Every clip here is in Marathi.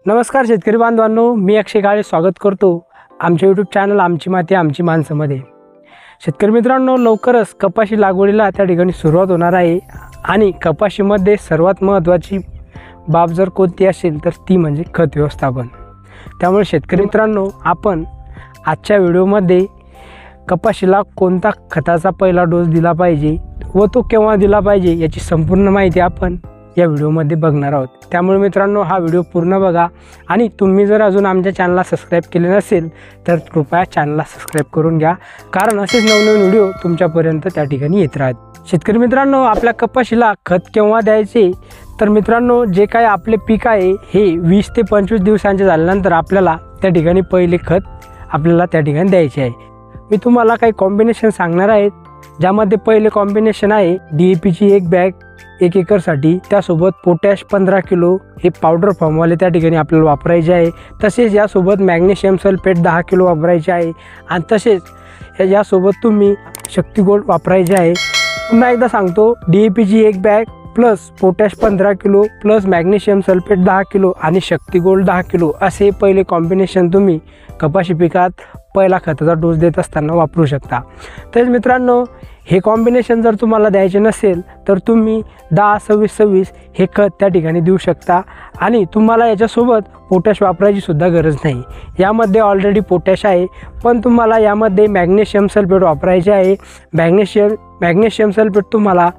नमस्कार शेतकरी बांधवांनो, मी अक्षय काळे स्वागत करतो आमच्या यूट्यूब चॅनल आमची माती आमची माणसामध्ये। शेतकरी मित्रांनो, लवकरच कपाशी लागवडीला त्या ठिकाणी सुरुवात होणार आहे आणि कपाशीमध्ये सर्वात महत्त्वाची बाब जर कोणती असेल तर ती म्हणजे खत व्यवस्थापन। त्यामुळे शेतकरी मित्रांनो, आपण आजच्या व्हिडिओमध्ये कपाशीला कोणता खताचा पहिला डोस दिला पाहिजे व तो केव्हा दिला पाहिजे याची संपूर्ण माहिती आपण या व्हिडिओमध्ये बघणार आहोत। त्यामुळे मित्रांनो, हा व्हिडिओ पूर्ण बघा आणि तुम्ही जर अजून आमच्या चॅनलला सबस्क्राईब केले नसेल तर कृपया चॅनलला सबस्क्राईब करून घ्या, कारण असेच नवनवीन व्हिडिओ तुमच्यापर्यंत त्या ठिकाणी येत राहतात। शेतकरी मित्रांनो, आपल्या कपाशीला खत केव्हा द्यायचे तर मित्रांनो, जे काय आपले पीक आहे हे 20 ते 25 दिवसांचे झाल्यानंतर आपल्याला त्या ठिकाणी पहिले खत आपल्याला त्या ठिकाणी द्यायचे आहे। मी तुम्हाला काही कॉम्बिनेशन सांगणार आहे, ज्यामध्ये पहिले कॉम्बिनेशन आहे DAPची 1 बॅग 1 एकरसाठी, त्यासोबत पोटॅश 15 किलो हे पावडर फॉर्मवाले त्या ठिकाणी आपल्याला वापरायचे आहे। तसेच यासोबत मॅग्नेशियम सल्फेट 10 किलो वापरायचे आहे आणि तसेच यासोबत तुम्ही शक्ती गोल्ड वापरायचे आहे। पुन्हा एकदा सांगतो, DAPची 1 bag plus potash 15 kilo plus magnesium sulphate 10 kilo आणि शक्ती गोल्ड 10 किलो असे पहिले कॉम्बिनेशन तुम्ही कपाशी पिकात पहिला खताचा डोस देत असताना वापरू शकता। तसेच मित्रांनो, हे कॉम्बिनेशन जर तुम्हाला द्यायचे नसेल तर तुम्ही 10-26-26 हे खत त्या ठिकाणी देऊ शकता आणि तुम्हाला याच्यासोबत पोटॅश वापरायची सुद्धा गरज नाही। यामध्ये ऑलरेडी पोटॅश आहे, पण तुम्हाला यामध्ये मॅग्नेशियम सल्फेट वापरायचे आहे। मॅग्नेशियम सल्फेट तुम्हाला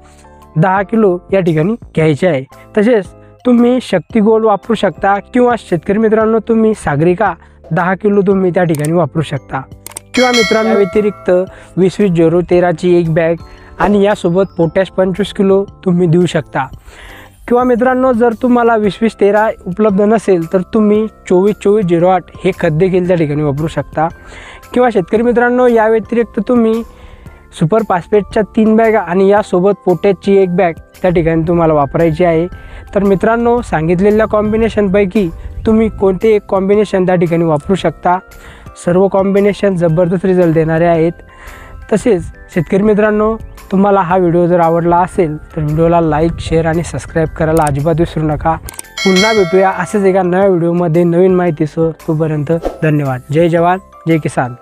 10 किलो या ठिकाणी घ्यायचे आहे। तसेच तुम्ही शक्ती गोल्ड वापरू शकता किंवा शेतकरी मित्रांनो, तुम्ही सागरिका 10 किलो तुम्ही त्या ठिकाणी वापरू शकता किंवा मित्रांनो व्यतिरिक्त 20-20-0-13ची 1 बॅग आणि यासोबत पोटॅश 25 किलो तुम्ही देऊ शकता। किंवा मित्रांनो, जर तुम्हाला 20-20-13 उपलब्ध नसेल तर तुम्ही 24-24-08 हे खत देखील त्या ठिकाणी वापरू शकता। किंवा शेतकरी मित्रांनो, या व्यतिरिक्त तुम्ही सुपर फॉस्फेटच्या 3 बॅग आणि यासोबत पोटॅशची 1 बॅग त्या ठिकाणी तुम्हाला वापरायची आहे। तर मित्रांनो, सांगितलेल्या कॉम्बिनेशनपैकी तुम्ही कोणते एक कॉम्बिनेशन त्या ठिकाणी वापरू शकता। सर्व कॉम्बिनेशन जबरदस्त रिझल्ट देणारे आहेत। तसेच शेतकरी मित्रांनो, तुम्हाला हा व्हिडिओ जर आवडला असेल तर व्हिडिओला लाईक, शेअर आणि सबस्क्राईब करायला अजिबात विसरू नका। पुन्हा भेटूया असेच एका नव्या व्हिडिओमध्ये नवीन माहितीसह। तोपर्यंत धन्यवाद। जय जवान जय किसान।